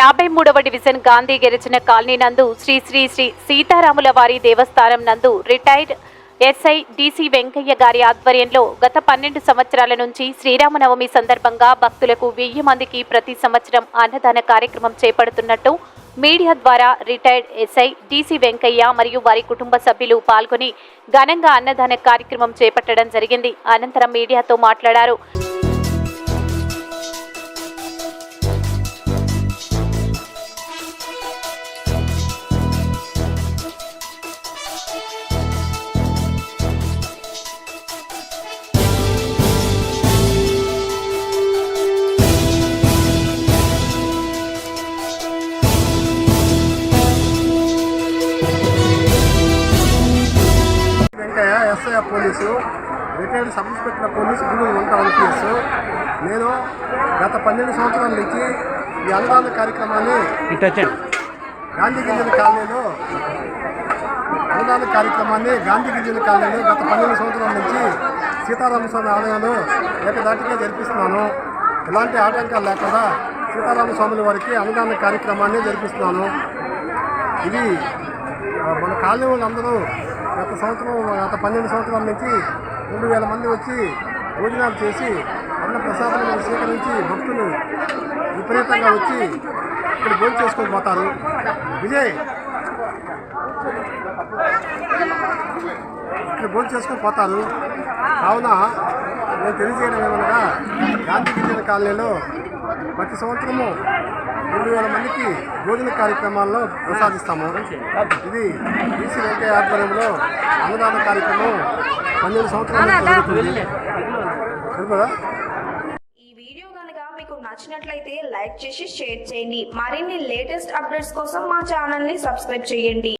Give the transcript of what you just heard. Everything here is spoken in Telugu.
53వ డివిజన్ గాంధీ గిరిజన కాలనీ నందు శ్రీ శ్రీ శ్రీ సీతారాముల వారి దేవస్థానం నందు రిటైర్డ్ ఎస్ఐ డిసి వెంకయ్య గారి ఆధ్వర్యంలో గత 12 సంవత్సరాల నుంచి శ్రీరామనవమి సందర్భంగా భక్తులకు 1000 మందికి ప్రతి సంవత్సరం అన్నదాన కార్యక్రమం చేపడుతున్నట్టు మీడియా ద్వారా రిటైర్డ్ ఎస్ఐ డిసి వెంకయ్య మరియు వారి కుటుంబ సభ్యులు పాల్గొని ఘనంగా అన్నదాన కార్యక్రమం చేపట్టడం జరిగింది. అనంతరం మీడియాతో మాట్లాడారు. SI police retired sub inspector police Guntur 1 town నేను గత 12 సంవత్సరాల నుంచి ఈ అన్నదాన కార్యక్రమాన్ని గాంధీ గిరిజన కాలనీలో గత 12 సంవత్సరాల నుంచి సీతారామస్వామి ఆలయంలో ఏకదాటిగా జరిపిస్తున్నాను. ఎలాంటి ఆటంకాలు లేకుండా సీతారామస్వాముల వారికి అన్నదాన కార్యక్రమాన్ని జరిపిస్తున్నాను. ఇది మన కాలనీ వాళ్ళందరూ గత 12 సంవత్సరాల నుంచి 2000 మంది వచ్చి భోజనాలు చేసి అన్న ప్రసాదాలను స్వీకరించి భక్తులు విపరీతంగా వచ్చి ఇక్కడ భోజనం చేసుకొని పోతారు. కావున నేను తెలియజేయడం ఏమనగా గాంధీ గిరిజన కాలనీలో ప్రతి సంవత్సరము 2000 మందికి భోజన కార్యక్రమాల్లో ప్రసాదిస్తాము. ఇది డిసి వెంకయ్య ఆధ్వర్యంలో అన్నదాన కార్యక్రమం 12 సంవత్సరాలు జరుగుతుంది. ఈ వీడియో కనుక మీకు నచ్చినట్లయితే లైక్ చేసి షేర్ చేయండి. మరిన్ని లేటెస్ట్ అప్డేట్స్ కోసం మా ఛానల్ని సబ్స్క్రైబ్ చేయండి.